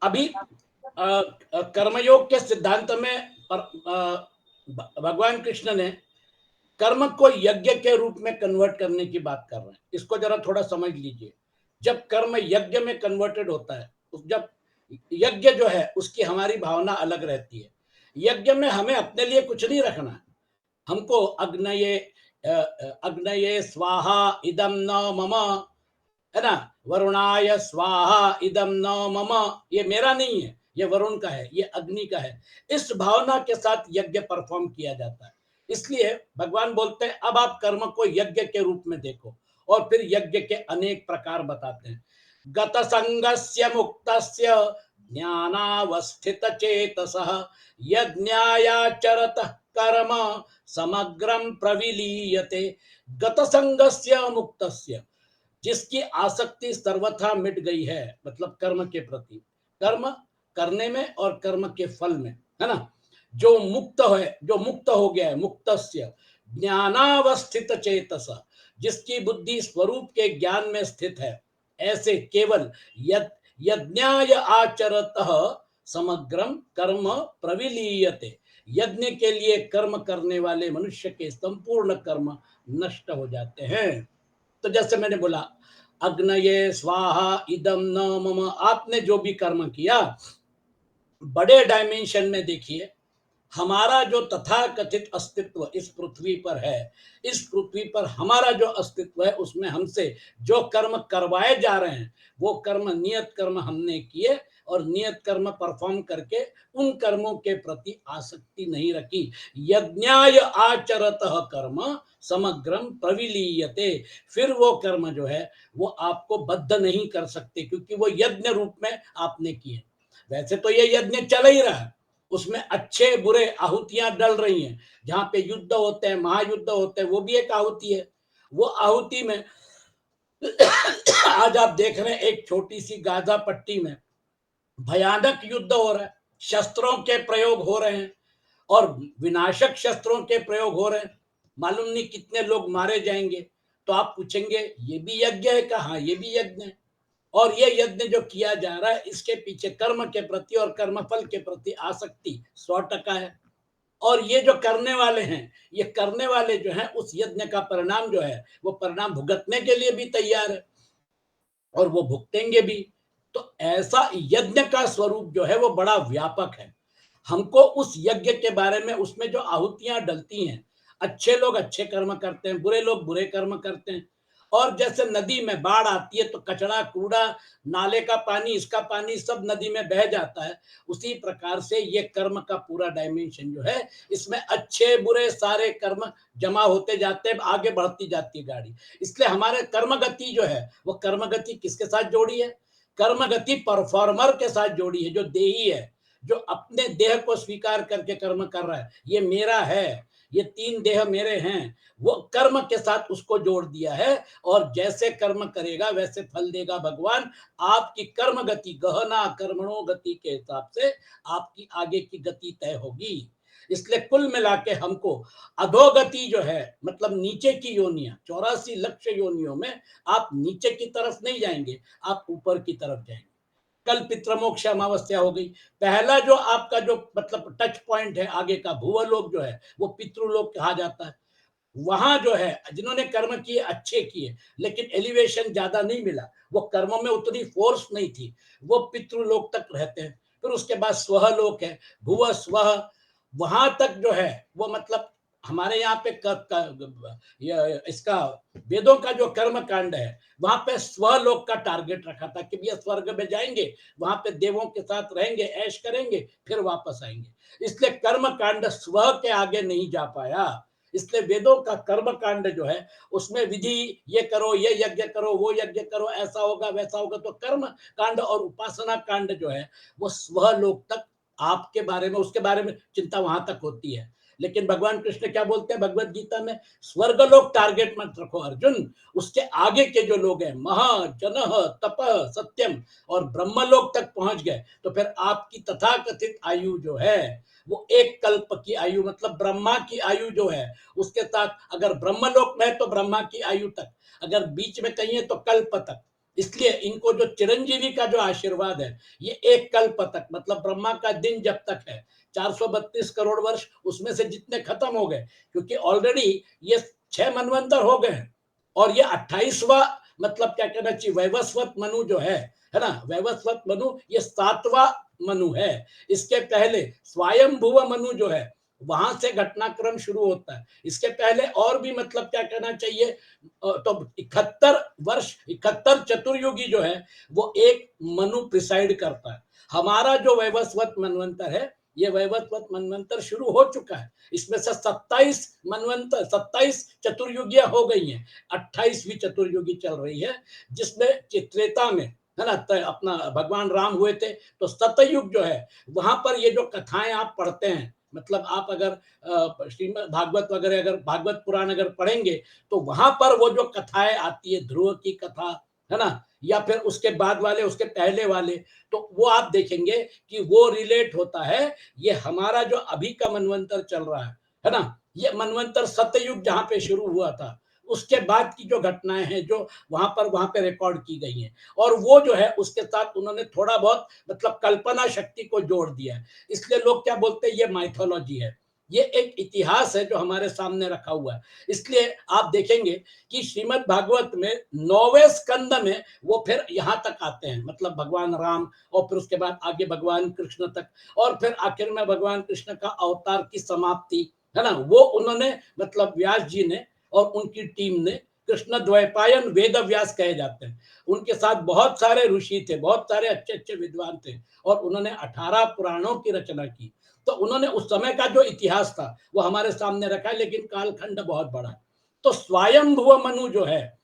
अभी कर्मयोग के सिद्धांत में भगवान कृष्ण ने कर्म को यज्ञ के रूप में कन्वर्ट करने की बात कर रहे हैं। इसको जरा थोड़ा समझ लीजिए। जब कर्म यज्ञ में कन्वर्टेड होता है, जब यज्ञ जो है उसकी हमारी भावना अलग रहती है। यज्ञ में हमें अपने लिए कुछ नहीं रखना है। हमको अग्नये स्वाहा इदम न मम, है ना, वरुणाय स्वाहा इदम न मम, ये मेरा नहीं है, ये वरुण का है, ये अग्नि का है। इस भावना के साथ यज्ञ परफॉर्म किया जाता है। इसलिए भगवान बोलते हैं अब आप कर्म को यज्ञ के रूप में देखो, और फिर यज्ञ के अनेक प्रकार बताते हैं। गत संगस्य मुक्तस्य ज्ञानावस्थित चेतसः यज्ञायाचरतः कर्म समग्रम प्रविलीयते। गत संगस्य मुक्तस्य, जिसकी आसक्ति सर्वथा मिट गई है, मतलब कर्म के प्रति, कर्म करने में और कर्म के फल में, है ना, जो मुक्त है, जो मुक्त हो गया है, मुक्तस्य ज्ञानावस्थित चेतस, जिसकी बुद्धि स्वरूप के ज्ञान में स्थित है, ऐसे केवल यज्ञाय आचरतः समग्रम कर्म प्रविलीयते, यज्ञ के लिए कर्म करने वाले मनुष्य के संपूर्ण कर्म नष्ट हो जाते हैं। तो जैसे मैंने बोला, अग्नये स्वाहा इदम न मम, आपने जो भी कर्म किया, बड़े डायमेंशन में देखिए, हमारा जो तथाकथित अस्तित्व इस पृथ्वी पर है, इस पृथ्वी पर हमारा जो अस्तित्व है, उसमें हमसे जो कर्म करवाए जा रहे हैं, वो कर्म नियत कर्म हमने किए, और नियत कर्म परफॉर्म करके उन कर्मों के प्रति आसक्ति नहीं रखी। यज्ञाय आचरतः कर्म समग्रम प्रविलीयते, फिर वो कर्म जो है वो आपको बद्ध नहीं कर सकते, क्योंकि वो यज्ञ रूप में आपने किए। वैसे तो ये यज्ञ चल ही रहा है, उसमें अच्छे बुरे आहुतियां डल रही हैं, जहां पे युद्ध होते हैं, महायुद्ध होते हैं, वो भी एक आहुति है। वो आहुति में आज आप देख रहे हैं एक छोटी सी गाजा पट्टी में भयानक युद्ध हो रहा है, शस्त्रों के प्रयोग हो रहे हैं, और विनाशक शस्त्रों के प्रयोग हो रहे हैं, मालूम नहीं कितने लोग मारे जाएंगे। तो आप पूछेंगे ये भी यज्ञ है क्या? हाँ, ये भी यज्ञ है। और ये यज्ञ जो किया जा रहा है, इसके पीछे कर्म के प्रति और कर्मफल के प्रति आसक्ति 100% है। और ये जो करने वाले हैं, ये करने वाले जो हैं, उस यज्ञ का परिणाम जो है, वो परिणाम भुगतने के लिए भी तैयार है, और वो भुगतेंगे भी। तो ऐसा यज्ञ का स्वरूप जो है वो बड़ा व्यापक है। हमको उस यज्ञ के बारे में, उसमें जो आहुतियां डलती हैं, अच्छे लोग अच्छे कर्म करते हैं, बुरे लोग बुरे कर्म करते हैं। और जैसे नदी में बाढ़ आती है तो कचरा कूड़ा, नाले का पानी, इसका पानी सब नदी में बह जाता है, उसी प्रकार से ये कर्म का पूरा डायमेंशन जो है, इसमें अच्छे बुरे सारे कर्म जमा होते जाते हैं, आगे बढ़ती जाती है गाड़ी। इसलिए हमारे कर्म गति जो है, वो कर्म गति किसके साथ जोड़ी है? कर्म गति परफॉर्मर के साथ जोड़ी है, जो देही है, जो अपने देह को स्वीकार करके कर्म कर रहा है, ये मेरा है, ये 3 देह मेरे हैं, वो कर्म के साथ उसको जोड़ दिया है। और जैसे कर्म करेगा वैसे फल देगा भगवान। आपकी कर्म गति, गहना कर्मणों गति के हिसाब से आपकी आगे की गति तय होगी। इसलिए कुल मिला के हमको अधोगति जो है, मतलब नीचे की योनियां, 84 लक्ष योनियों में आप नीचे की तरफ नहीं जाएंगे, आप ऊपर की तरफ जाएंगे। कल पितृमोक्ष अमावस्या हो गई, पहला जो आपका जो मतलब टच पॉइंट है आगे का, भूवलोक जो है, वो पितृलोक कहा जाता है। वहां जो है जिन्होंने कर्म किए, अच्छे किए, लेकिन एलिवेशन ज्यादा नहीं मिला, वो कर्मों में उतनी फोर्स नहीं थी, वो पितृलोक तक रहते हैं। फिर उसके बाद स्वलोक है, भुव स्व, वहां तक जो है वो मतलब हमारे यहाँ पे इसका वेदों का जो कर्म कांड है, वहां पे स्वलोक का टारगेट रखा था कि भैया स्वर्ग में जाएंगे, वहां पे देवों के साथ रहेंगे, ऐश करेंगे, फिर वापस आएंगे। इसलिए कर्म कांड स्व के आगे नहीं जा पाया। इसलिए वेदों का कर्म कांड जो है, उसमें विधि, ये करो, ये यज्ञ करो, वो यज्ञ करो, ऐसा होगा वैसा होगा। तो कर्म कांड और उपासना कांड जो है वो स्वलोक तक आपके बारे में, उसके बारे में चिंता वहां तक होती है। लेकिन भगवान कृष्ण क्या बोलते हैं भगवत गीता में? स्वर्गलोक टारगेट मत रखो अर्जुन, उसके आगे के जो लोग हैं, महा जन तप सत्यम, और ब्रह्मलोक तक पहुंच गए, तो फिर आपकी तथाकथित आयु जो है वो एक कल्प की आयु, मतलब ब्रह्मा की आयु जो है, उसके साथ अगर ब्रह्मलोक में है तो ब्रह्मा की आयु तक, अगर बीच में कहीं है तो कल्प तक। इसलिए इनको जो चिरंजीवी का जो आशीर्वाद है, ये एक कल्प तक, मतलब ब्रह्मा का दिन जब तक है 432 करोड़ वर्ष, उसमें से जितने खत्म हो गए, क्योंकि ऑलरेडी ये 6 मनवंतर हो गए हैं, और ये 28वां, मतलब क्या कहना चाहिए, वैवस्वत मनु जो है ना, वैवस्वत मनु ये 7वां मनु है। इसके पहले स्वयंभुव मनु जो है, वहां से घटनाक्रम शुरू होता है। इसके पहले और भी, मतलब क्या कहना चाहिए, तो 71 वर्ष, 71 चतुर्युगी जो है, वो एक मनु प्रिसाइड करता है। हमारा जो वैवस्वत मनवंतर है, ये वैवस्वत मनवंतर शुरू हो चुका है। इसमें से 27 चतुर्युगियां हो गई हैं, 28वीं चतुर्युगी चल रही है, जिसमें त्रेता में, है ना, अपना भगवान राम हुए थे, तो सतयुग जो है, वहां पर ये जो कथाएं आप पढ़ते हैं, मतलब आप अगर श्रीमद् भागवत वगैरह, अगर भागवत पुराण अगर पढ़ेंगे, तो वहां पर वो जो कथाएं आती है, ध्रुव की कथा, है ना, या फिर उसके बाद वाले, उसके पहले वाले, तो वो आप देखेंगे कि वो रिलेट होता है। ये हमारा जो अभी का मनवंतर चल रहा है ना, ये मनवंतर सतयुग जहां पे शुरू हुआ था, उसके बाद की जो घटनाएं हैं, जो वहां पे रिकॉर्ड की गई हैं, और वो जो है उसके साथ उन्होंने थोड़ा बहुत, मतलब कल्पना शक्ति को जोड़ दिया है। इसलिए लोग क्या बोलते हैं, ये माइथोलॉजी है, ये एक इतिहास है जो हमारे सामने रखा हुआ है। इसलिए आप देखेंगे कि श्रीमद् भागवत में 9वें स्कंद में वो फिर यहाँ तक आते हैं, मतलब भगवान राम, और फिर उसके बाद आगे भगवान कृष्ण तक, और फिर आखिर में भगवान कृष्ण का अवतार की समाप्ति, है ना, वो उन्होंने, मतलब व्यास जी ने और उनकी टीम ने, कृष्ण द्वैपायन वेद व्यास कहे जाते हैं, उनके साथ बहुत सारे ऋषि थे, बहुत सारे अच्छे अच्छे विद्वान थे, और उन्होंने 18 पुराणों की रचना की। तो उन्होंने उस समय का जो इतिहास था वो हमारे सामने रखा है, लेकिन कालखंड बहुत बड़ा है। तो स्वयंभुव मनु जो है,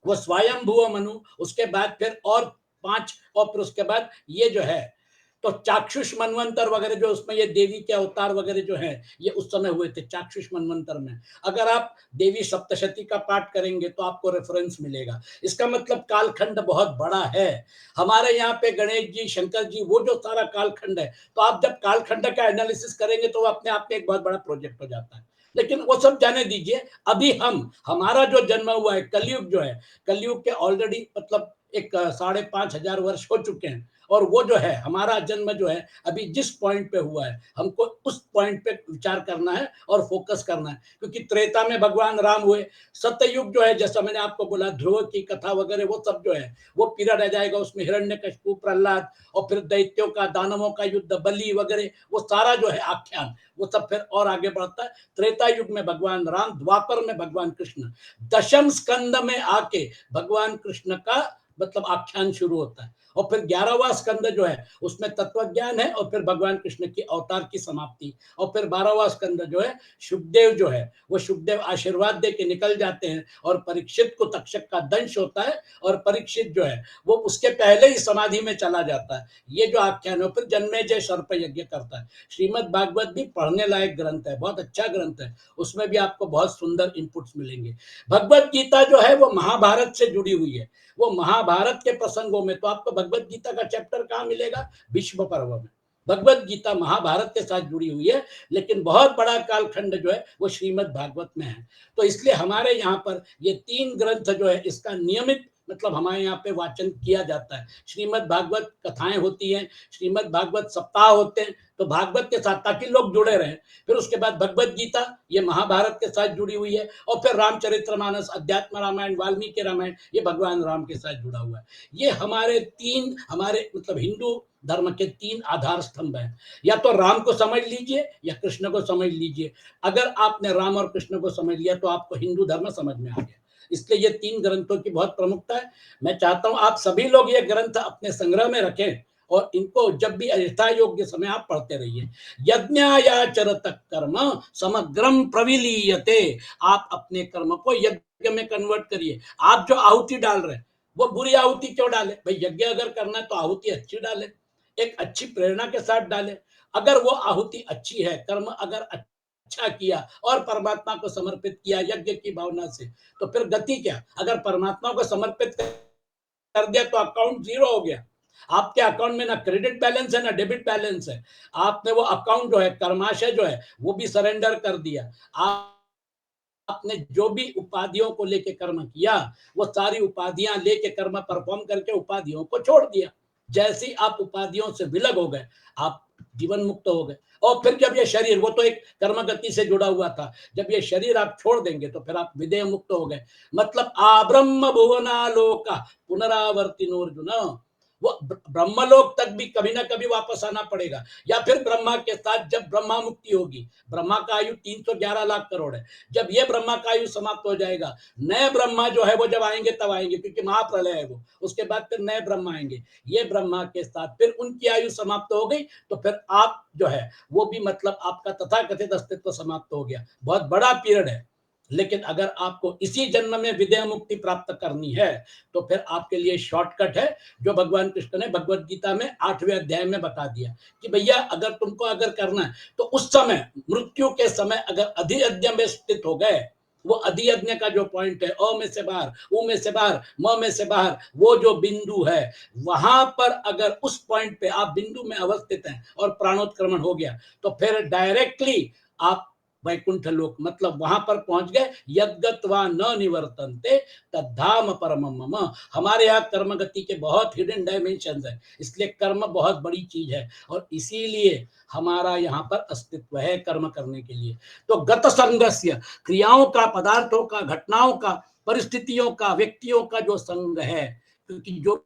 वो स्वयंभुव मनु, उसके बाद फिर और 5, और फिर उसके बाद ये जो है, तो चाक्षुष मनवंतर वगैरह, जो उसमें ये देवी के अवतार वगैरह जो है, ये उस समय हुए थे चाक्षुष मनवंतर में। अगर आप देवी सप्तशती का पाठ करेंगे तो आपको रेफरेंस मिलेगा। इसका मतलब कालखंड बहुत बड़ा है। हमारे यहाँ पे गणेश जी, शंकर जी, वो जो सारा कालखंड है, तो आप जब कालखंड का एनालिसिस करेंगे तो वो अपने आप में एक बहुत बड़ा प्रोजेक्ट हो जाता है। लेकिन वो सब जाने दीजिए। अभी हमारा जो जन्म हुआ है, कलयुग जो है, कलयुग के ऑलरेडी, मतलब एक 5,500 वर्ष हो चुके हैं, और वो जो है हमारा जन्म जो है, अभी जिस पॉइंट पे हुआ है, हमको उस पॉइंट पे विचार करना है और फोकस करना है। क्योंकि त्रेता में भगवान राम हुए, सत्ययुग जो है, जैसा मैंने आपको बोला, ध्रुव की कथा वगैरह, वो सब जो है, वो पीरियड आ जाएगा। उसमें हिरण्यकशिपु, प्रहलाद, और फिर दैत्यों का, दानवों का युद्ध, बलि वगैरह, वो सारा जो है आख्यान, वो सब फिर और आगे बढ़ता है। त्रेता युग में भगवान राम, द्वापर में भगवान कृष्ण, दशम स्कंद में आके भगवान कृष्ण का, मतलब आख्यान शुरू होता है। और फिर 11वां स्कंद जो है, उसमें तत्व ज्ञान है, और फिर भगवान कृष्ण की अवतार की समाप्ति। और फिर 12वां स्कंद जो है, शुभदेव जो है, वो शुभदेव आशीर्वाद दे के निकल जाते हैं, और परीक्षित को तक्षक का दंश होता है, और परीक्षित जो है वो उसके पहले ही समाधि में चला जाता है। ये जो आख्यान है, फिर जन्मेजय सर्प यज्ञ करता है। श्रीमद् भागवत भी पढ़ने लायक ग्रंथ है, बहुत अच्छा ग्रंथ है। उसमें भी आपको बहुत सुंदर इनपुट्स मिलेंगे। भगवत गीता जो है, वो महाभारत से जुड़ी हुई है। वो महाभारत के प्रसंगों में, तो आपको भगवत गीता का चैप्टर कहाँ मिलेगा? विश्व पर्व में। भगवत गीता महाभारत के साथ जुड़ी हुई है, लेकिन बहुत बड़ा कालखंड जो है वो श्रीमद् भागवत में है। तो इसलिए हमारे यहाँ पर ये 3 ग्रंथ जो है, इसका नियमित, मतलब हमारे यहाँ पे वाचन किया जाता है। श्रीमद् भागवत कथाएं होती हैं, श्रीमद् भागवत सप्ताह होते हैं, तो भागवत के साथ, ताकि लोग जुड़े रहें। फिर उसके बाद भगवत गीता, ये महाभारत के साथ जुड़ी हुई है, और फिर रामचरितमानस, अध्यात्म रामायण, वाल्मीकि रामायण, ये भगवान राम के साथ जुड़ा हुआ है। ये हमारे 3, हमारे मतलब हिंदू धर्म के 3 आधार स्तंभ हैं। या तो राम को समझ लीजिए, या कृष्ण को समझ लीजिए। अगर आपने राम और कृष्ण को समझ लिया, तो आपको हिंदू धर्म समझ में आ गया। इसलिए ये 3 ग्रंथों की बहुत प्रमुखता है। मैं चाहता हूं आप सभी लोग ये ग्रंथ अपने संग्रह में रखें, और इनको जब भी यथा योग्य समय आप पढ़ते रहिए। यज्ञायाचरत कर्म समग्रम प्रविलीयते। आप अपने कर्म को यज्ञ में कन्वर्ट करिए। आप जो आहुति डाल रहे हैं, वो बुरी आहुति क्यों डाले भाई? यज्ञ अगर करना है तो आहुति अच्छी डाले, एक अच्छी प्रेरणा के साथ डाले। अगर वो आहुति अच्छी है, कर्म अगर अच्छा किया और परमात्मा को समर्पित किया यज्ञ की भावना से, तो फिर गति क्या? अगर परमात्मा को समर्पित कर दिया तो अकाउंट जीरो हो गया। आपके अकाउंट में ना क्रेडिट बैलेंस है, ना डेबिट बैलेंस है। आपने वो अकाउंट जो है, कर्माशय जो है, वो भी सरेंडर कर दिया। आप आपने जो भी उपाधियों को लेके कर्म किया, वो सारी उपाधियां लेके कर्म परफॉर्म करके उपाधियों को छोड़ दिया। जैसे ही आप उपाधियों से विलग हो गए, आप जीवन मुक्त हो गए। और फिर जब ये शरीर, वो तो एक कर्म गति से जुड़ा हुआ था, जब ये शरीर आप छोड़ देंगे तो फिर आप विदेह मुक्त हो गए। मतलब आब्रह्म भुवनालोका पुनरावर्तिनोर्जुन, वो ब्रह्मलोक तक भी कभी ना कभी वापस आना पड़ेगा, या फिर ब्रह्मा के साथ जब ब्रह्मा मुक्ति होगी। ब्रह्मा का आयु 311 लाख करोड़ है। जब ये ब्रह्मा का आयु समाप्त हो जाएगा, नए ब्रह्मा जो है वो जब आएंगे तब आएंगे, क्योंकि महाप्रलय है वो, उसके बाद फिर नए ब्रह्मा आएंगे। ये ब्रह्मा के साथ फिर उनकी आयु समाप्त हो गई, तो फिर आप जो है वो भी, मतलब आपका तथाकथित अस्तित्व समाप्त हो गया। बहुत बड़ा पीरियड है। लेकिन अगर आपको इसी जन्म में विदेह मुक्ति प्राप्त करनी है, तो फिर आपके लिए शॉर्टकट है, जो भगवान कृष्ण ने भगवत गीता में 8वें अध्याय में बता दिया कि भैया अगर तुमको अगर करना है तो उस समय, मृत्यु के समय अगर अधियज्ञ में स्थित हो गए, वो अधियज्ञ का जो पॉइंट है, अ में से बाहर, उ में से बाहर, म में से बाहर, वो जो बिंदु है, वहां पर अगर उस पॉइंट पे आप बिंदु में अवस्थित हैं और प्राणोत्क्रमण हो गया, तो फिर डायरेक्टली आप वैकुंठ लोक, मतलब वहां पर पहुंच गए। यद्गत्वा न निवर्तन्ते तद्धाम परमम मम। हमारे यहाँ कर्म गति के बहुत हिडन डायमेंशन है, इसलिए कर्म बहुत बड़ी चीज है, और इसीलिए हमारा यहाँ पर अस्तित्व है कर्म करने के लिए। तो गत संगस्य, क्रियाओं का, पदार्थों का, घटनाओं का, परिस्थितियों का, व्यक्तियों का जो संग है, क्योंकि जो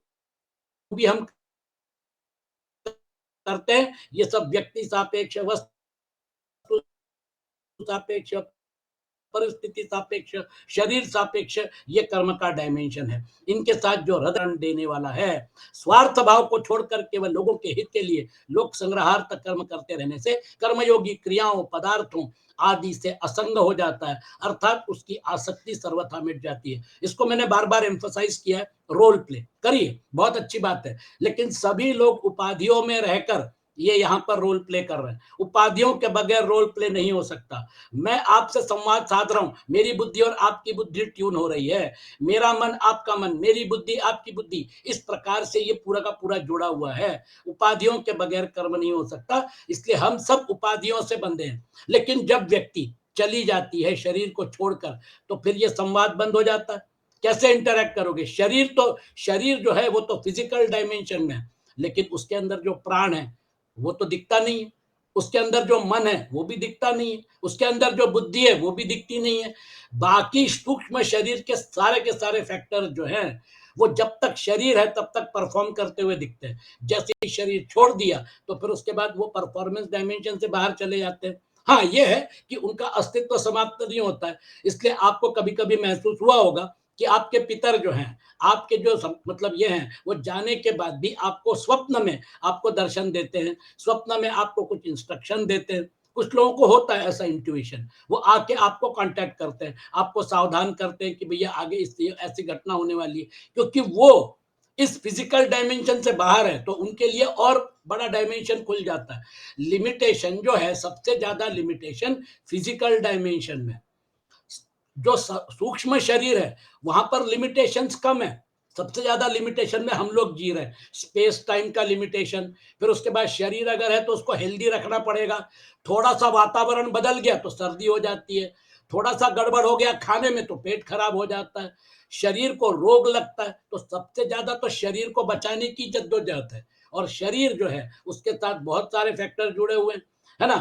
भी हम करते हैं ये सब व्यक्ति सापेक्ष, वस्तु सापेक्ष, परिस्थिति सापेक्ष, शरीर सापेक्ष, ये कर्म का डायमेंशन है। इनके साथ जो हृदय देने वाला है, स्वार्थ भाव को छोड़कर केवल लोगों के हित के लिए लोक संग्रहार्थ कर्म करते रहने से कर्मयोगी क्रियाओं, पदार्थों आदि से असंग हो जाता है, अर्थात उसकी आसक्ति सर्वथा मिट जाती है। इसको मैंने बार बार एम्फसाइज किया है, रोल प्ले करिए, बहुत अच्छी बात है, लेकिन सभी लोग उपाधियों में रहकर ये यहाँ पर रोल प्ले कर रहे हैं। उपाधियों के बगैर रोल प्ले नहीं हो सकता। मैं आपसे संवाद साध रहा हूं, मेरी बुद्धि और आपकी बुद्धि ट्यून हो रही है, मेरा मन आपका मन, मेरी बुद्धि आपकी बुद्धि, इस प्रकार से ये पूरा का पूरा जुड़ा हुआ है। उपाधियों के बगैर कर्म नहीं हो सकता, इसलिए हम सब उपाधियों से बंधे हैं। लेकिन जब व्यक्ति चली जाती है शरीर को छोड़कर, तो फिर ये संवाद बंद हो जाता है। कैसे इंटरैक्ट करोगे? शरीर जो है वो तो फिजिकल डायमेंशन में है, लेकिन उसके अंदर जो प्राण है वो तो दिखता नहीं है, उसके अंदर जो मन है वो भी दिखता नहीं है, उसके अंदर जो बुद्धि है वो भी दिखती नहीं है। बाकी सूक्ष्म शरीर के सारे फैक्टर जो हैं, वो जब तक शरीर है तब तक परफॉर्म करते हुए दिखते हैं। जैसे ही शरीर छोड़ दिया तो फिर उसके बाद वो परफॉर्मेंस डायमेंशन से बाहर चले जाते हैं। हाँ, ये है कि उनका अस्तित्व समाप्त नहीं होता है। इसलिए आपको कभी कभी महसूस हुआ होगा कि आपके पितर जो हैं, आपके जो मतलब ये हैं, वो जाने के बाद भी आपको स्वप्न में आपको दर्शन देते हैं, स्वप्न में आपको कुछ इंस्ट्रक्शन देते हैं। कुछ लोगों को होता है ऐसा इंट्यूशन, वो आके आपको कांटेक्ट करते हैं, आपको सावधान करते हैं कि भैया आगे इस ऐसी घटना होने वाली है, क्योंकि वो इस फिजिकल डायमेंशन से बाहर है, तो उनके लिए और बड़ा डायमेंशन खुल जाता है। लिमिटेशन जो है, सबसे ज्यादा लिमिटेशन फिजिकल डायमेंशन में, जो सूक्ष्म शरीर है वहां पर लिमिटेशंस कम है। सबसे ज्यादा लिमिटेशन में हम लोग जी रहे हैं, स्पेस टाइम का लिमिटेशन। फिर उसके बाद शरीर अगर है तो उसको हेल्दी रखना पड़ेगा। थोड़ा सा वातावरण बदल गया तो सर्दी हो जाती है, थोड़ा सा गड़बड़ हो गया खाने में तो पेट खराब हो जाता है, शरीर को रोग लगता है। तो सबसे ज्यादा तो शरीर को बचाने की जद्दोजहद है, और शरीर जो है उसके साथ बहुत सारे फैक्टर जुड़े हुए हैं, है ना।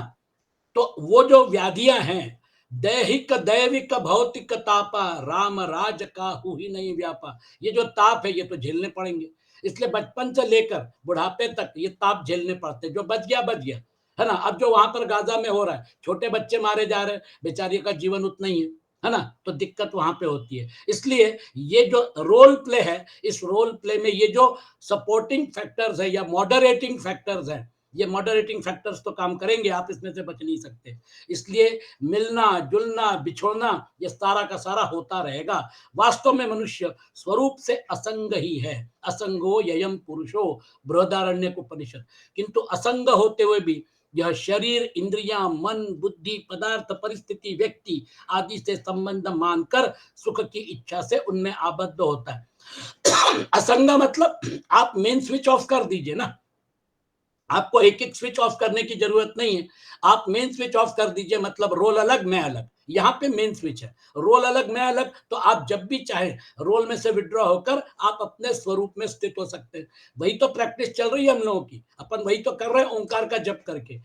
तो वो जो व्याधियां हैं, दैहिक दैविक भौतिक तापा, राम राज का हु ही नहीं व्यापा, ये जो ताप है ये तो झेलने पड़ेंगे। इसलिए बचपन से लेकर बुढ़ापे तक ये ताप झेलने पड़ते, जो बच गया बच गया, है ना। अब जो वहां पर गाजा में हो रहा है, छोटे बच्चे मारे जा रहे हैं, बेचारी का जीवन उतना ही है ना। तो दिक्कत वहां पे होती है। इसलिए ये जो रोल प्ले है, इस रोल प्ले में ये जो सपोर्टिंग फैक्टर्स है या मॉडरेटिंग फैक्टर्स है, ये मॉडरेटिंग फैक्टर्स तो काम करेंगे, आप इसमें से बच नहीं सकते। इसलिए मिलना जुलना बिछोड़ना ये सारा का सारा होता रहेगा। वास्तव में मनुष्य स्वरूप से असंग ही है। असंगो ययम पुरुषो, बृहदारण्यक उपनिषद। किंतु असंग होते हुए भी यह शरीर, इंद्रियां, मन, बुद्धि, पदार्थ, परिस्थिति, व्यक्ति आदि से संबंध मानकर सुख की इच्छा से उनमें आबद्ध होता है। असंग मतलब आप मेन स्विच ऑफ कर दीजिए ना, आपको एक एक स्विच ऑफ करने की जरूरत नहीं है। आप मेन स्विच ऑफ कर दीजिए, मतलब रोल अलग मैं अलग, यहाँ पे मेन स्विच है। रोल अलग, मैं अलग, तो आप जब भी चाहें रोल में से विथड्रॉ होकर आप अपने स्वरूप में स्थित हो सकते हैं। वही तो प्रैक्टिस चल रही है हम लोगों की, अपन वही तो कर रहे हैं ओंकार का जप करके।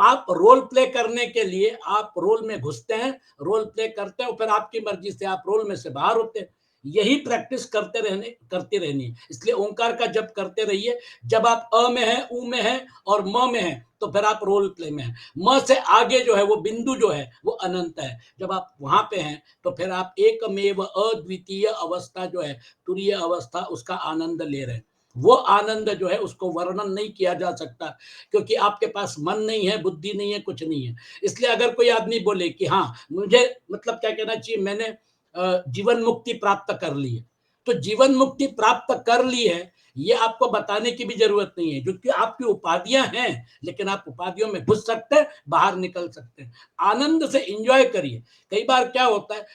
आप रोल प्ले करने के लिए आप रोल में घुसते हैं, रोल प्ले करते हैं और फिर आपकी मर्जी से आप रोल में से बाहर होते हैं। यही प्रैक्टिस करते रहनी है। इसलिए ओंकार का जप करते रहिए। जब आप अ में हैं, उ में हैं और म में हैं, तो फिर आप रोल प्ले में हैं। म से आगे जो है वो बिंदु जो है वो अनंत है। जब आप वहां पे हैं तो फिर आप एकमेव अद्वितीय अवस्था जो है, तुरीय अवस्था, उसका आनंद ले रहे हैं। वो आनंद जो है उसको वर्णन नहीं किया जा सकता, क्योंकि आपके पास मन नहीं है, बुद्धि नहीं है, कुछ नहीं है। इसलिए अगर कोई आदमी बोले कि हाँ मुझे मतलब क्या कहना चाहिए, मैंने जीवन मुक्ति प्राप्त कर ली है, तो जीवन मुक्ति प्राप्त कर ली है ये आपको बताने की भी जरूरत नहीं है, क्योंकि आपकी उपाधियां हैं, लेकिन आप उपाधियों में घुस सकते हैं, बाहर निकल सकते हैं। आनंद से एंजॉय करिए। कई बार क्या होता है,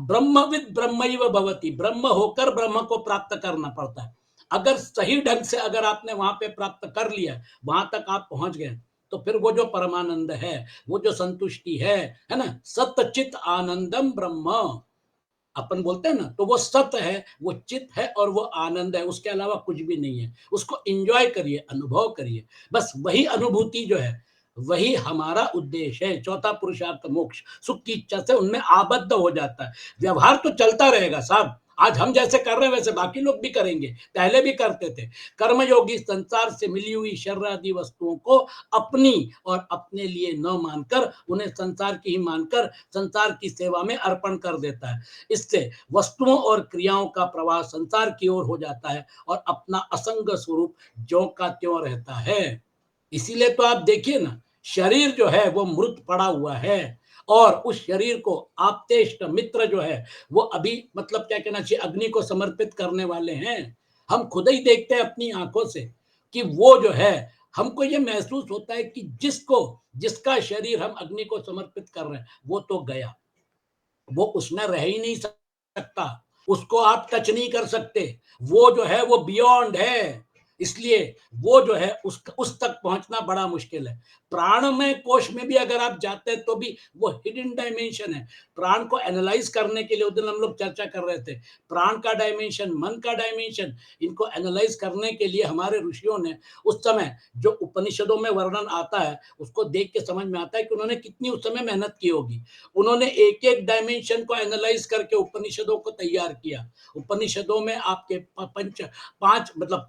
ब्रह्मविद ब्रह्मैव भवति, ब्रह्म होकर ब्रह्म को प्राप्त करना पड़ता है। अगर सही ढंग से अगर आपने वहां पे प्राप्त कर लिया, वहां तक आप पहुंच गए, तो फिर वो जो परमानंद है, वो जो संतुष्टि है ना, सतचित आनंदम ब्रह्म अपन बोलते हैं ना, तो वो सत्य है, वो चित है और वो आनंद है, उसके अलावा कुछ भी नहीं है। उसको एंजॉय करिए, अनुभव करिए। बस वही अनुभूति जो है, वही हमारा उद्देश्य है। चौथा पुरुषार्थ मोक्ष, सुख की इच्छा से उनमें आबद्ध हो जाता है। व्यवहार तो चलता रहेगा साहब, आज हम जैसे कर रहे हैं वैसे बाकी लोग भी करेंगे, पहले भी करते थे। कर्मयोगी संसार से मिली हुई शरीर आदि वस्तुओं को अपनी और अपने लिए न मानकर, उन्हें संसार की ही मानकर संसार की सेवा में अर्पण कर देता है। इससे वस्तुओं और क्रियाओं का प्रवाह संसार की ओर हो जाता है और अपना असंग स्वरूप ज्यों का त्यों रहता है। इसीलिए तो आप देखिए ना, शरीर जो है वो मृत पड़ा हुआ है, और उस शरीर को आप्तेष्ट मित्र जो है वो अभी मतलब क्या कहना चाहिए, अग्नि को समर्पित करने वाले हैं। हम खुद ही देखते हैं अपनी आंखों से कि वो जो है, हमको ये महसूस होता है कि जिसका शरीर हम अग्नि को समर्पित कर रहे हैं वो तो गया, वो उसमें रह ही नहीं सकता, उसको आप टच नहीं कर सकते, वो जो है वो बियॉन्ड है। इसलिए वो जो है उस तक पहुंचना बड़ा मुश्किल है। प्राणमय कोश में भी अगर आप जाते हैं तो भी वो हिडन डायमेंशन है। प्राण को एनालाइज करने के लिए उस दिन हम लोग चर्चा कर रहे थे, प्राण का डायमेंशन, मन का डायमेंशन, इनको एनालाइज करने के लिए हमारे ऋषियों ने उस समय जो उपनिषदों में वर्णन आता है उसको देख के समझ में आता है कि उन्होंने कितनी उस समय मेहनत की होगी। उन्होंने एक एक डायमेंशन को एनालाइज करके उपनिषदों को तैयार किया। उपनिषदों में आपके पंच पांच मतलब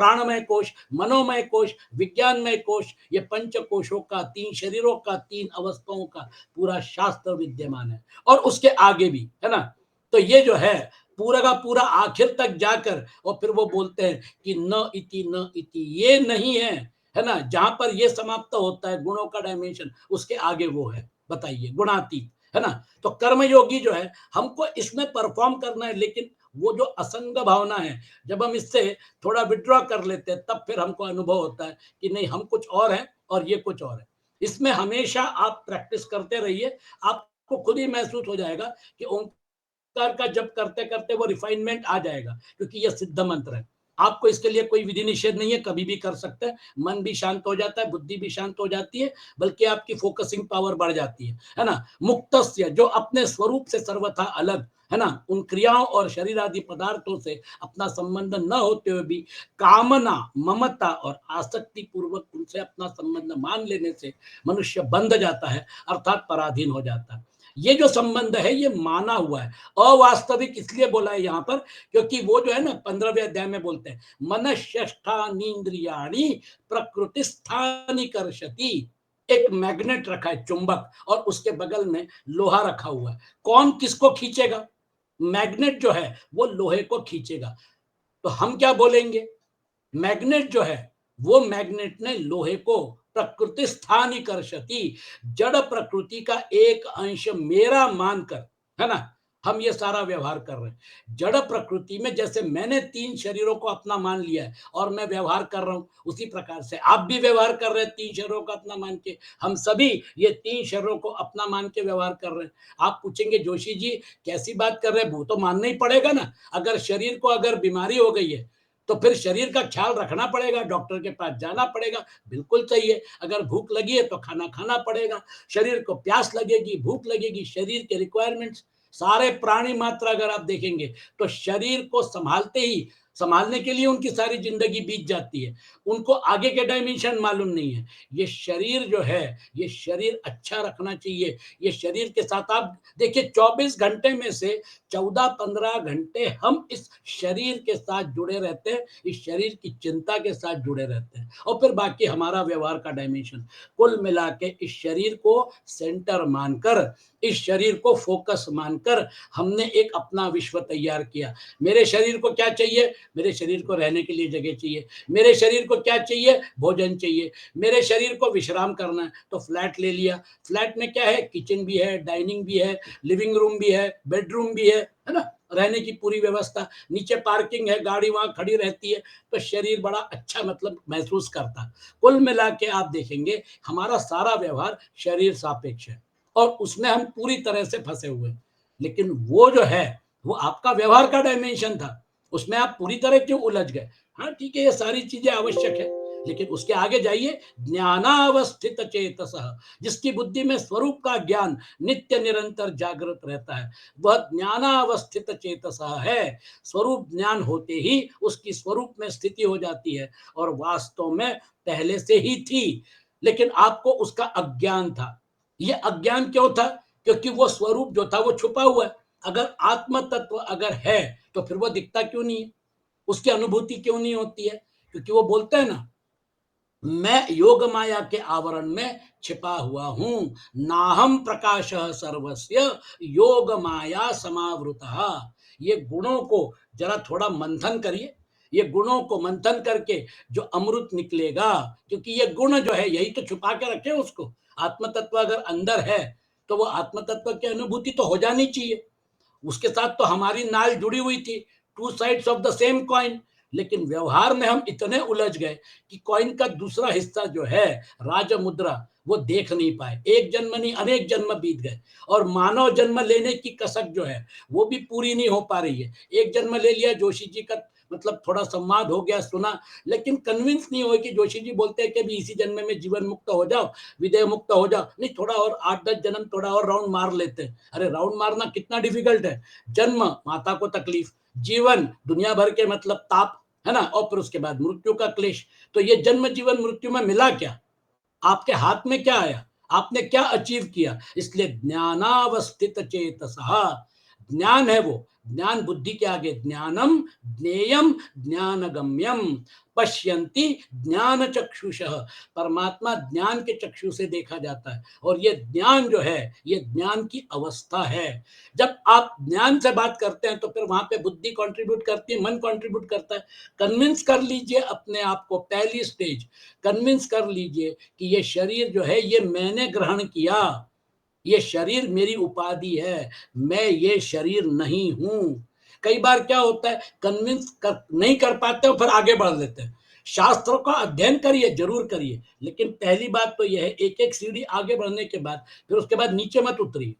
प्राणमय कोश, मनोमय कोश, विज्ञानमय कोश, ये पंच कोशों का, तीन शरीरों का, तीन अवस्थाओं का पूरा शास्त्र विद्यमान है, और उसके आगे भी है ना। तो ये जो है पूरा का पूरा आखिर तक जाकर, और फिर वो बोलते हैं कि न इति ये नहीं है ना, जहां पर ये समाप्त होता है गुणों का डायमेंशन, उसके आगे वो है, बताइए, गुणातीत, है ना। तो कर्मयोगी जो है हमको इसमें परफॉर्म करना है, लेकिन वो जो असंग भावना है, जब हम इससे थोड़ा विड्रॉ कर लेते हैं तब फिर हमको अनुभव होता है कि नहीं, हम कुछ और हैं और ये कुछ और है। इसमें हमेशा आप प्रैक्टिस करते रहिए, आपको खुद ही महसूस हो जाएगा कि ओंकार का जप करते करते वो रिफाइनमेंट आ जाएगा, क्योंकि ये सिद्ध मंत्र है। आपको इसके लिए कोई विधि निषेध नहीं है, कभी भी कर सकते हैं। मन भी शांत हो जाता है, बुद्धि भी शांत हो जाती है, बल्कि आपकी फोकसिंग पावर बढ़ जाती है ना। मुक्तस्य, जो अपने स्वरूप से सर्वथा अलग है ना, उन क्रियाओं और शरीर आदि पदार्थों से अपना संबंध न होते हुए भी कामना, ममता और आसक्ति पूर्वक उनसे अपना संबंध मान लेने से मनुष्य बंध जाता है, अर्थात पराधीन हो जाता है। ये जो संबंध है ये माना हुआ है। अवास्तविक इसलिए बोला है यहाँ पर, क्योंकि वो जो है ना 15वें अध्याय में बोलते हैं, मनष्ठानींद्रियाणि प्रकृति स्थानी कर्षति। एक मैग्नेट रखा है, चुंबक, और उसके बगल में लोहा रखा हुआ है। कौन किसको खींचेगा? मैग्नेट जो है वो लोहे को खींचेगा। तो हम क्या बोलेंगे? मैग्नेट जो है वो मैग्नेट ने लोहे को प्रकृति स्थानी कर्षति, जड़ प्रकृति का एक अंश मेरा मानकर, है ना, हम ये सारा व्यवहार कर रहे हैं। जड़ प्रकृति में जैसे मैंने तीन शरीरों को अपना मान लिया है और मैं व्यवहार कर रहा हूं, उसी प्रकार से आप भी व्यवहार कर रहे हैं तीन शरीरों को अपना मान के। हम सभी ये तीन शरीरों को अपना मान के व्यवहार कर रहे हैं। आप पूछेंगे जोशी जी कैसी बात कर रहे हैं, वो तो मानना ही पड़ेगा ना। अगर शरीर को अगर बीमारी हो गई है तो फिर शरीर का ख्याल रखना पड़ेगा, डॉक्टर के पास जाना पड़ेगा। बिल्कुल सही है। अगर भूख लगी है तो खाना खाना पड़ेगा। शरीर को प्यास लगेगी, भूख लगेगी, शरीर के रिक्वायरमेंट्स, सारे प्राणी मात्र अगर आप देखेंगे तो शरीर को संभालते ही, संभालने के लिए उनकी सारी जिंदगी बीत जाती है। उनको आगे के डायमेंशन मालूम नहीं है। ये शरीर जो है, ये शरीर अच्छा रखना चाहिए। ये शरीर के साथ आप देखिए 24 घंटे में से 14-15 घंटे हम इस शरीर के साथ जुड़े रहते हैं, इस शरीर की चिंता के साथ जुड़े रहते हैं, और फिर बाकी हमारा व्यवहार का डायमेंशन। कुल मिला के इस शरीर को सेंटर मानकर, इस शरीर को फोकस मानकर हमने एक अपना विश्व तैयार किया। मेरे शरीर को क्या चाहिए? मेरे शरीर को रहने के लिए जगह चाहिए। मेरे शरीर को क्या चाहिए? भोजन चाहिए। मेरे शरीर को विश्राम करना है तो फ्लैट ले लिया। फ्लैट में क्या है? किचन भी है, डाइनिंग भी है, लिविंग रूम भी है, बेडरूम भी है ना? रहने की पूरी व्यवस्था, नीचे पार्किंग है, गाड़ी वहां खड़ी रहती है, तो शरीर बड़ा अच्छा मतलब महसूस करता है। कुल मिला के आप देखेंगे हमारा सारा व्यवहार शरीर सापेक्ष है और उसमें हम पूरी तरह से फंसे हुए हैं। लेकिन वो जो है, वो आपका व्यवहार का डायमेंशन था, उसमें आप पूरी तरह क्यों उलझ गए? हाँ ठीक है, ये सारी चीजें आवश्यक है, लेकिन उसके आगे जाइए। ज्ञानावस्थित चेतसः, जिसकी बुद्धि में स्वरूप का ज्ञान नित्य निरंतर जागृत रहता है, वह ज्ञानावस्थित चेतसः है। स्वरूप ज्ञान होते ही उसकी स्वरूप में स्थिति हो जाती है और वास्तव में पहले से ही थी, लेकिन आपको उसका अज्ञान था। ये अज्ञान क्यों था? क्योंकि वो स्वरूप जो था वो छुपा हुआ है। अगर आत्म तत्व अगर है तो फिर वो दिखता क्यों नहीं है? उसकी अनुभूति क्यों नहीं होती है? क्योंकि वो बोलते हैं ना, मैं योग माया के आवरण में छिपा हुआ हूं, नाहम प्रकाश सर्वस्य योग माया समावृतः। ये गुणों को जरा थोड़ा मंथन करिए। ये गुणों को मंथन करके जो अमृत निकलेगा, क्योंकि ये गुण जो है यही तो छुपा के रखे उसको। आत्म तत्व अगर अंदर है तो वो आत्म तत्व की अनुभूति तो हो जानी चाहिए। उसके साथ तो हमारी नाल जुड़ी हुई थी, two sides of the same coin. लेकिन व्यवहार में हम इतने उलझ गए कि कॉइन का दूसरा हिस्सा जो है, राज मुद्रा, वो देख नहीं पाए। एक जन्म नहीं, अनेक जन्म बीत गए और मानव जन्म लेने की कसक जो है वो भी पूरी नहीं हो पा रही है। एक जन्म ले लिया, जोशी जी का मतलब थोड़ा संवाद हो गया, सुना, लेकिन कन्विंस नहीं हुए कि जोशी जी बोलते हैं कि भी इसी जन्म में जीवन मुक्त हो जाओ, विदेह मुक्त हो जाओ, नहीं थोड़ा और 8-10 जन्म थोड़ा और राउंड मार लेते हैं। अरे राउंड मारना कितना डिफिकल्ट है। जन्म, माता को तकलीफ, जीवन, दुनिया भर के मतलब ताप, है ना, और फिर उसके बाद मृत्यु का क्लेश। तो ये जन्म जीवन मृत्यु में मिला क्या? आपके हाथ में क्या आया? आपने क्या अचीव किया? इसलिए ज्ञानावस्थित चेतसः, ज्ञान है वो। ज्ञान बुद्धि के आगे, ज्ञानम ज्ञेयम ज्ञानगम्यम पश्यन्ति ज्ञान चक्षुषः। परमात्मा ज्ञान के चक्षु से देखा जाता है और ये ज्ञान जो है, ये ज्ञान की अवस्था है। जब आप ज्ञान से बात करते हैं तो फिर वहां पे बुद्धि कंट्रीब्यूट करती है, मन कंट्रीब्यूट करता है। कन्विंस कर लीजिए अपने आप को, पहली स्टेज कन्विंस कर लीजिए कि ये शरीर जो है ये मैंने ग्रहण किया, ये शरीर मेरी उपाधि है, मैं ये शरीर नहीं हूं। कई बार क्या होता है, कन्विंस कर नहीं कर पाते हो, फिर आगे बढ़ लेते हैं। शास्त्रों का अध्ययन करिए, जरूर करिए, लेकिन पहली बात तो यह है, एक एक सीढ़ी आगे बढ़ने के बाद फिर उसके बाद नीचे मत उतरिए।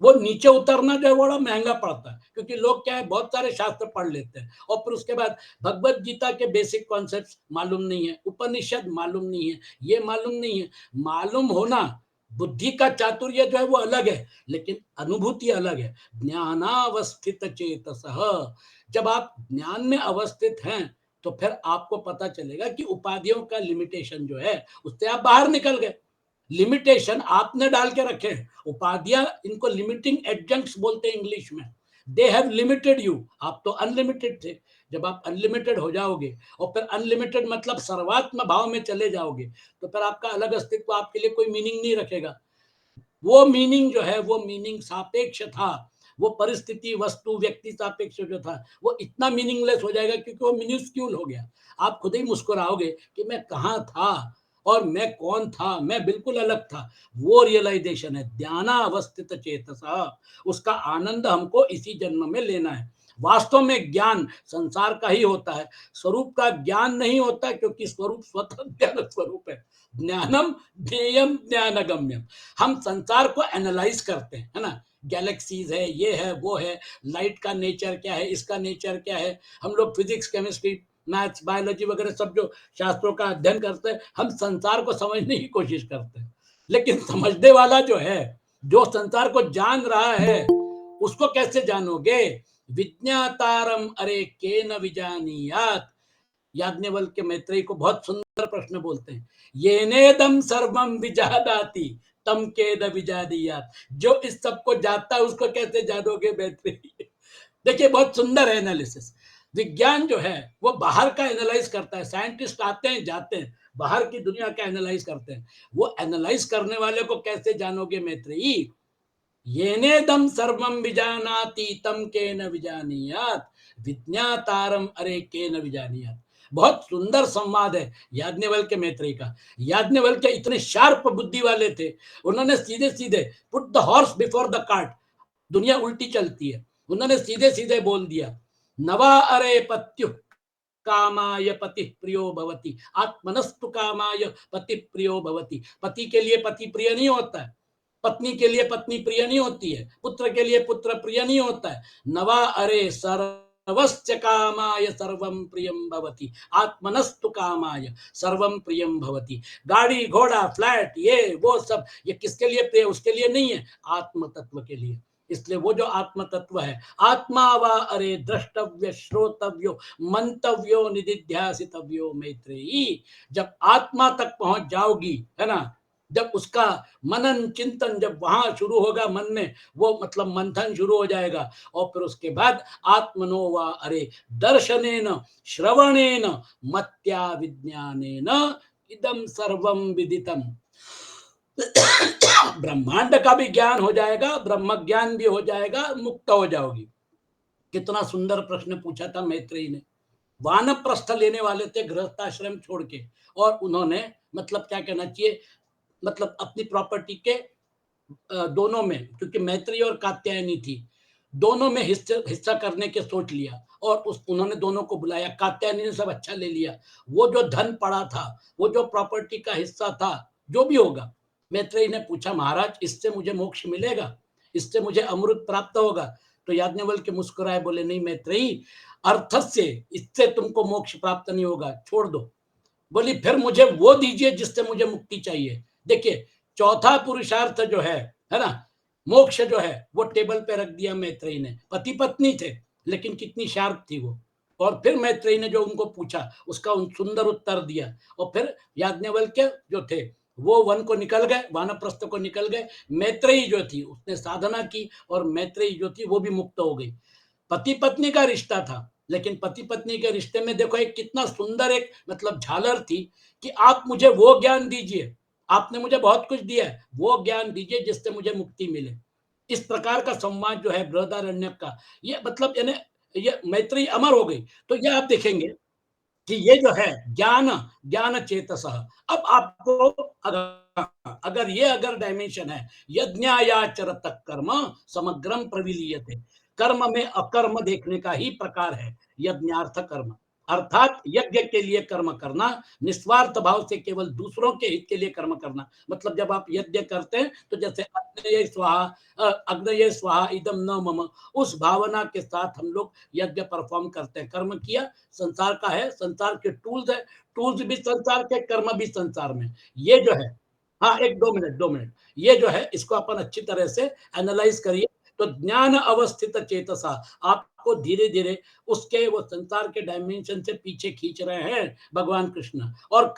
वो नीचे उतरना जो है बड़ा महंगा पड़ता है, क्योंकि लोग क्या है, बहुत सारे शास्त्र पढ़ लेते हैं और फिर उसके बाद भगवत गीता के बेसिक कॉन्सेप्ट्स मालूम नहीं है, उपनिषद मालूम नहीं है, ये मालूम नहीं है। मालूम होना, बुद्धि का चातुर्य जो है वो अलग है, लेकिन अनुभूति अलग है। ज्ञानावस्थित चेतसः, जब आप ज्ञान में अवस्थित हैं तो फिर आपको पता चलेगा कि उपाधियों का लिमिटेशन जो है उससे आप बाहर निकल गए। लिमिटेशन आपने डाल के रखे हैं, उपाधियां, इनको लिमिटिंग एडजंक्ट्स बोलते हैं इंग्लिश में। दे हैव लिमिटेड यू, आप तो अनलिमिटेड थे। जब आप अनलिमिटेड हो जाओगे और फिर अनलिमिटेड मतलब सर्वात्म भाव में चले जाओगे, तो फिर आपका अलग अस्तित्व आपके लिए कोई मीनिंग नहीं रखेगा। वो मीनिंग जो है, वो मीनिंग सापेक्ष था। वो परिस्थिति, वस्तु, व्यक्ति सापेक्ष जो था वो इतना मीनिंगलेस हो जाएगा क्योंकि वो मिन्यूस्क्यूल हो गया। आप खुद ही मुस्कुराओगे कि मैं कहाँ था और मैं कौन था, मैं बिल्कुल अलग था। वो रियलाइजेशन है ध्यानावस्थित चेतसा। उसका आनंद हमको इसी जन्म में लेना है। वास्तव में ज्ञान संसार का ही होता है, स्वरूप का ज्ञान नहीं होता, क्योंकि स्वरूप स्वतः ज्ञान स्वरूप है। ज्ञानम ज्ञेयम ज्ञानगम्यम। हम संसार को एनालाइज करते हैं, है ना, गैलेक्सीज है, ये है, वो है, लाइट का नेचर क्या है, इसका नेचर क्या है। हम लोग फिजिक्स केमिस्ट्री मैथ्स, बायोलॉजी वगैरह सब जो शास्त्रों का अध्ययन करते हैं, हम संसार को समझने की कोशिश करते हैं। लेकिन समझने वाला जो है, जो संसार को जान रहा है, उसको कैसे जानोगे? विज्ञातारम अरे के न विजानीयात। याज्ञवल्क्य मैत्रेयी को बहुत सुंदर प्रश्न बोलते हैं। ये नेदम सर्वम विजानाति तम केद विजानीयात। जो इस सब को जानता है उसको कैसे जानोगे मैत्रेयी? देखिए बहुत सुंदर है एनालिसिस। विज्ञान जो है वो बाहर का एनालाइज करता है, साइंटिस्ट आते हैं जाते हैं, बाहर की दुनिया का एनालाइज करते हैं। वो एनालाइज करने वाले को कैसे जानोगे मैत्रेयी? येनेदम सर्वम विजानाति तम के न विजानीयात विज्ञातारम अरे के न विजानीयात। बहुत सुंदर संवाद है याज्ञवल्क्य मैत्रेयी का। याज्ञवल्क्य इतने शार्प बुद्धि वाले थे, उन्होंने सीधे सीधे put the horse before the cart. दुनिया उल्टी चलती है, उन्होंने सीधे सीधे बोल दिया, नवा अरे पत्यु कामाय पति प्रियो भवति आत्मनस्तु कामाय पति प्रियो भवति। पति के लिए पति प्रिय नहीं होता है, पत्नी के लिए पत्नी प्रिय नहीं होती है, पुत्र के लिए पुत्र प्रिय नहीं होता है। नवा अरे सर्वस्य कामाय सर्वम प्रियम भवति आत्मनस्तु कामाय सर्वम प्रियम भवति। गाड़ी घोड़ा फ्लैट ये वो सब ये किसके लिए प्रिय? उसके लिए नहीं है, आत्म तत्व के लिए। इसलिए वो जो आत्म तत्व है, आत्मा वा अरे द्रष्टव्य श्रोतव्यो मंतव्यो निदिध्यासितव्यो मैत्रेयी। जब आत्मा तक पहुंच जाओगी, है ना, जब उसका मनन चिंतन जब वहां शुरू होगा, मन में वो मतलब मंथन शुरू हो जाएगा, और फिर उसके बाद आत्मनो वा अरे दर्शनेन श्रवणेन मत्या विज्ञानेन इदम सर्वम विदितम। ब्रह्मांड का भी ज्ञान हो जाएगा, ब्रह्म ज्ञान भी हो जाएगा, मुक्त हो जाओगी। कितना सुंदर प्रश्न पूछा था मैत्रेयी ने। वानप्रस्थ लेने वाले थे गृहस्थाश्रम छोड़ के, और उन्होंने मतलब क्या कहना चाहिए, मतलब अपनी प्रॉपर्टी के दोनों में, क्योंकि मैत्रेयी और कात्यायनी थी, दोनों में हिस्सा करने के सोच लिया, और उस उन्होंने दोनों को बुलाया। कात्यायनी ने सब अच्छा ले लिया, वो जो धन पड़ा था, वो जो प्रॉपर्टी का हिस्सा था, जो भी होगा, मैत्रेयी ने पूछा, महाराज इससे मुझे मोक्ष मिलेगा, इससे मुझे अमृत प्राप्त होगा? तो याज्ञवल्क्य मुस्कुराए, बोले नहीं मैत्रेयी, अर्थ से इससे तुमको मोक्ष प्राप्त नहीं होगा, छोड़ दो। बोली फिर मुझे वो दीजिए जिससे मुझे मुक्ति चाहिए। देखिए चौथा पुरुषार्थ जो है ना, मोक्ष जो है, वो टेबल पे रख दिया मैत्रेयी ने। पति पत्नी थे, लेकिन कितनी शार्प थी वो। और फिर मैत्रेयी ने जो उनको पूछा उसका सुंदर उत्तर दिया, और फिर याज्ञवल्क्य जो थे वो वन को निकल गए, वानप्रस्थ को निकल गए। मैत्रेयी जो थी उसने साधना की, और मैत्रेयी जो थी वो भी मुक्त हो गई। पति पत्नी का रिश्ता था, लेकिन पति पत्नी के रिश्ते में देखो एक कितना सुंदर एक मतलब झालर थी कि आप मुझे वो ज्ञान दीजिए, आपने मुझे बहुत कुछ दिया है, वो ज्ञान दीजिए जिससे मुझे मुक्ति मिले। इस प्रकार का संवाद जो है बृहदारण्यक का, ये मतलब यानी ये मैत्रेयी अमर हो गई। तो ये आप देखेंगे कि ये जो है ज्ञान ज्ञान चेतसः। अब आपको अगर अगर ये अगर डायमेंशन है, यज्ञायाचरत कर्म समग्रम प्रविलीयते। कर्म में अकर्म देखने का ही प्रकार है यज्ञार्थ कर्म, अर्थात यज्ञ के लिए कर्म करना, निस्वार्थ भाव से केवल दूसरों के हित के लिए कर्म करना। मतलब जब आप यज्ञ करते हैं तो जैसे अग्नये स्वाहा इदम न मम, उस भावना के साथ हम लोग यज्ञ परफॉर्म करते हैं। कर्म किया, संसार का है, संसार के टूल्स है, टूल्स भी संसार के, कर्म भी संसार में। ये जो है, हाँ एक 2 मिनट, ये जो है इसको अपन अच्छी तरह से एनालाइज करिए। तो ज्ञान अवस्थित चेतसा आपको धीरे धीरे उसके वो संसार के डायमेंशन से पीछे खींच रहे हैं भगवान कृष्ण, और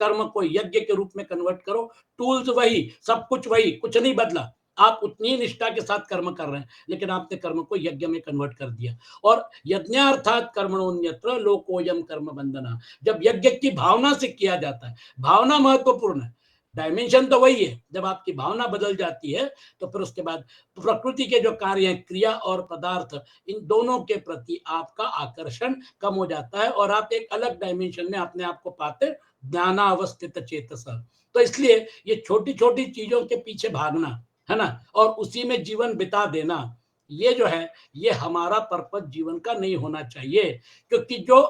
कर्म को यज्ञ के रूप में कन्वर्ट करो। टूल्स वही, सब कुछ वही, कुछ नहीं बदला। आप उतनी निष्ठा के साथ कर्म कर रहे हैं, लेकिन आपने कर्म को यज्ञ में कन्वर्ट कर दिया। और यज्ञार्थात कर्मणोन्यत्र लोकोयम कर्म बंधना, जब यज्ञ की भावना से किया जाता है, भावना महत्वपूर्ण है। डायमेंशन तो वही है, जब आपकी भावना बदल जाती है तो फिर उसके बाद प्रकृति के जो कार्य हैं, क्रिया और पदार्थ, इन दोनों के प्रति आपका आकर्षण कम हो जाता है, और आप एक अलग डायमेंशन में अपने आप को पाते, ज्ञानावस्थित चेतस। तो इसलिए ये छोटी छोटी चीजों के पीछे भागना, है ना, और उसी में जीवन बिता देना, ये जो है ये हमारा पर्पज जीवन का नहीं होना चाहिए। क्योंकि जो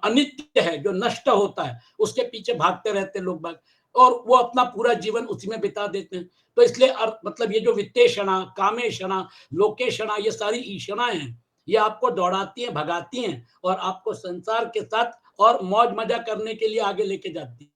अनित्य है, जो नष्ट होता है, उसके पीछे भागते रहते लोग बाग, और वो अपना पूरा जीवन उसी में बिता देते हैं। तो इसलिए मतलब ये जो वित्तेषणा, कामेषणा, लोकेषणा, ये सारी ईषणाएं हैं, ये आपको दौड़ाती हैं, भगाती हैं और आपको संसार के साथ और मौज मजा करने के लिए आगे लेके जाती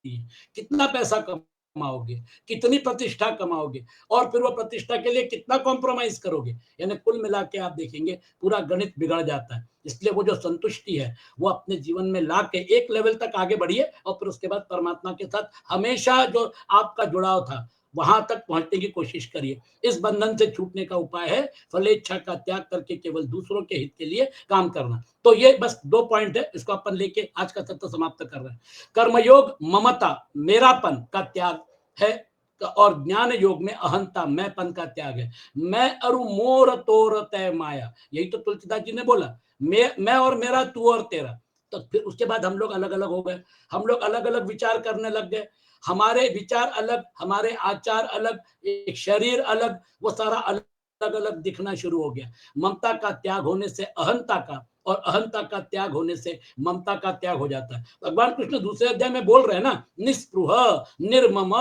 है। कितना पैसा कमाओगे, कितनी प्रतिष्ठा कमाओगे और फिर वो प्रतिष्ठा के लिए कितना कॉम्प्रोमाइज करोगे, यानी कुल मिला के आप देखेंगे पूरा गणित बिगड़ जाता है। इसलिए वो जो संतुष्टि है वो अपने जीवन में ला के एक लेवल तक आगे बढ़िए और फिर उसके बाद परमात्मा के साथ हमेशा जो आपका जुड़ाव था वहां तक पहुंचने की कोशिश करिए। इस बंधन से छूटने का उपाय है फलेच्छा का त्याग करके केवल दूसरों के हित के लिए काम करना। तो ये बस 2 पॉइंट है, इसको अपन लेके आज का सत्र समाप्त कर रहे हैं। कर्मयोग ममता मेरापन का त्याग है और ज्ञान योग में अहंता मैंपन का त्याग है। मैं अरु मोर तोर तय माया, यही तो तुलसीदास जी ने बोला, मैं और मेरा, तू और तेरा। तो फिर उसके बाद हम लोग अलग अलग हो गए, हम लोग अलग अलग विचार करने लग गए, हमारे विचार अलग, हमारे आचार अलग, एक शरीर अलग, वो सारा अलग अलग दिखना शुरू हो गया। ममता का त्याग होने से अहंता का और अहंता का त्याग होने से ममता का त्याग हो जाता है। भगवान कृष्ण दूसरे अध्याय में बोल रहे हैं ना, निस्पृह निर्मम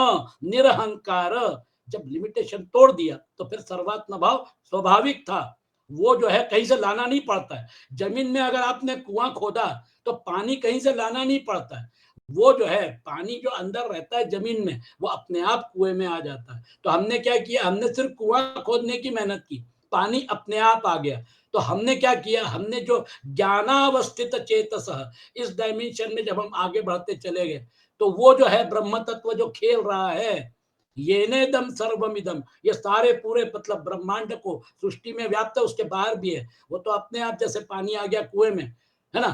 निरहंकार। जब लिमिटेशन तोड़ दिया तो फिर सर्वात्म भाव स्वाभाविक था, वो जो है कहीं से लाना नहीं पड़ता है। जमीन में अगर आपने कुआं खोदा तो पानी कहीं से लाना नहीं पड़ता है, वो जो है पानी जो अंदर रहता है जमीन में वो अपने आप कुएं में आ जाता है। तो हमने क्या किया, हमने सिर्फ कुआं खोदने की मेहनत की, पानी अपने आप आ गया। तो हमने क्या किया, हमने जो ज्ञानावस्थित चेतस, इस डायमेंशन में जब हम आगे बढ़ते चले गए तो वो जो है ब्रह्म तत्व जो खेल रहा है, ये नेदम सर्वमिदम, ये सारे पूरे मतलब ब्रह्मांड को सृष्टि में व्याप्त है, उसके बाहर भी है। वो तो अपने आप जैसे पानी आ गया कुएं में, है ना,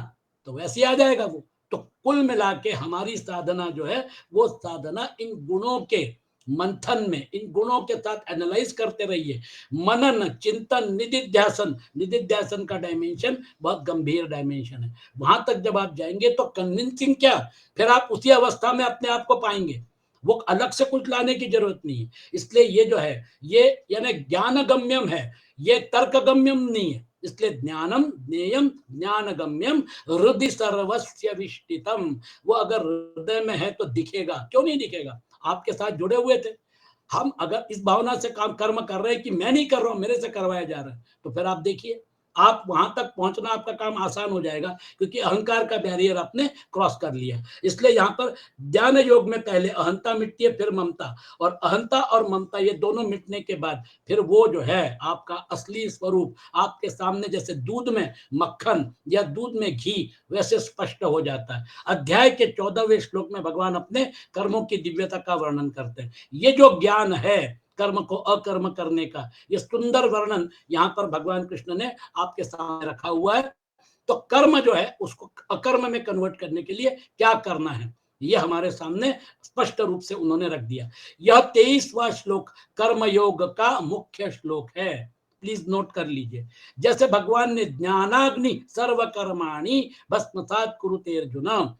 तो वैसे ही आ जाएगा वो। तो कुल मिला के हमारी साधना जो है वो साधना इन गुणों के मंथन में, इन गुणों के साथ एनालाइज करते रहिए। मनन चिंतन निधिध्यासन, निधिध्यासन का डायमेंशन बहुत गंभीर डायमेंशन है। वहां तक जब आप जाएंगे तो कन्विंसिंग क्या, फिर आप उसी अवस्था में अपने आप को पाएंगे, वो अलग से कुछ लाने की जरूरत नहीं है। इसलिए ये जो है ये यानी ज्ञान गम्यम है, ये तर्क गम्यम नहीं है। इसलिए ज्ञानम ज्ञेयम ज्ञान गम्यम हृदय सर्वस्य विष्टितम, वो अगर हृदय में है तो दिखेगा, क्यों नहीं दिखेगा, आपके साथ जुड़े हुए थे। हम अगर इस भावना से काम कर्म कर रहे हैं कि मैं नहीं कर रहा हूं, मेरे से करवाया जा रहा है, तो फिर आप देखिए आप वहां तक पहुंचना आपका काम आसान हो जाएगा, क्योंकि अहंकार का बैरियर आपने क्रॉस कर लिया। इसलिए यहाँ पर ज्ञान योग में पहले अहंता मिटती है, फिर ममता, और अहंता और ममता ये दोनों मिटने के बाद फिर वो जो है आपका असली स्वरूप आपके सामने जैसे दूध में मक्खन या दूध में घी वैसे स्पष्ट हो जाता है। अध्याय के 14वें श्लोक में भगवान अपने कर्मों की दिव्यता का वर्णन करते हैं। ये जो ज्ञान है कर्म को अकर्म करने का, ये सुंदर वर्णन यहाँ पर भगवान कृष्ण ने आपके सामने रखा हुआ है। तो कर्म जो है उसको अकर्म में कन्वर्ट करने के लिए क्या करना है, ये हमारे सामने स्पष्ट रूप से उन्होंने रख दिया। यह 23वां श्लोक कर्मयोग का मुख्य श्लोक है, प्लीज नोट कर लीजिए। जैसे भगवान ने ज्ञानाग्नि सर्व कर्माणि भस्मसात् कुरुते अर्जुन,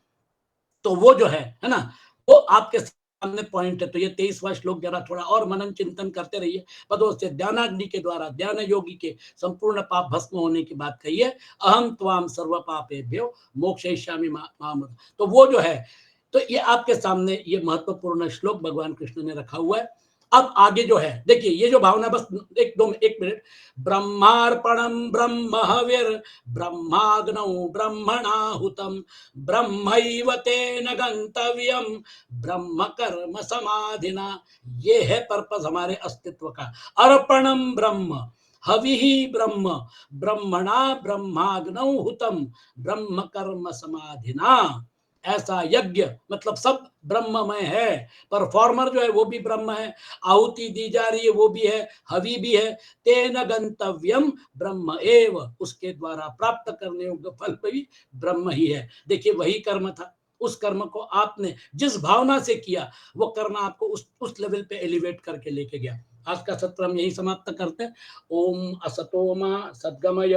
तो वो जो है ना, वो आपके सामने पॉइंट है। तो ये 23वां श्लोक जरा थोड़ा और मनन चिंतन करते रहिए। पदों से ज्ञानाग्नि के द्वारा ज्ञान योगी के संपूर्ण पाप भस्म होने की बात कही है। अहम त्वाम सर्व पापेभ्यो मोक्षयिष्यामि माम, तो वो जो है, तो ये आपके सामने ये महत्वपूर्ण श्लोक भगवान कृष्ण ने रखा हुआ है। अब आगे जो है देखिए, ये जो भावना, बस एक मिनट, ब्रह्मार्पणम ब्रह्म हविर ब्रह्माग्नौ ब्रह्मणाहुतम ब्रह्मैव तेन गंतव्यम ब्रह्म कर्म समाधिना, ये है पर्पस हमारे अस्तित्व का। अर्पणम ब्रह्म हवि ब्रह्म ब्रह्मणा ब्रह्माग्नौ हुतम ब्रह्म कर्म समाधिना, ऐसा यज्ञ मतलब सब ब्रह्ममय है। परफॉर्मर जो है वो भी ब्रह्म है, आहुति दी जा रही है वो भी है, हवि भी है। तेन गंतव्यम ब्रह्म एव, उसके द्वारा प्राप्त करने योग्य फल भी ब्रह्म ही है। देखिए वही कर्म था, उस कर्म को आपने जिस भावना से किया वो कर्म आपको उस लेवल पे एलिवेट करके लेके गया। आज का सत्र हम यही समाप्त करते हैं। ओम असतोमा सद्गमय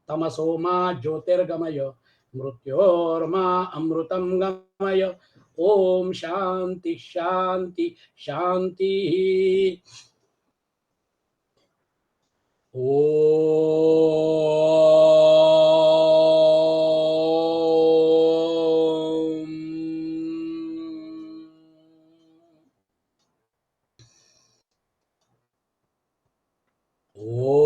तमसोमा ज्योतिर्गमय मृत्योर्मा अमृतम गमय। ओम शांति शांति शांति। ओम ओम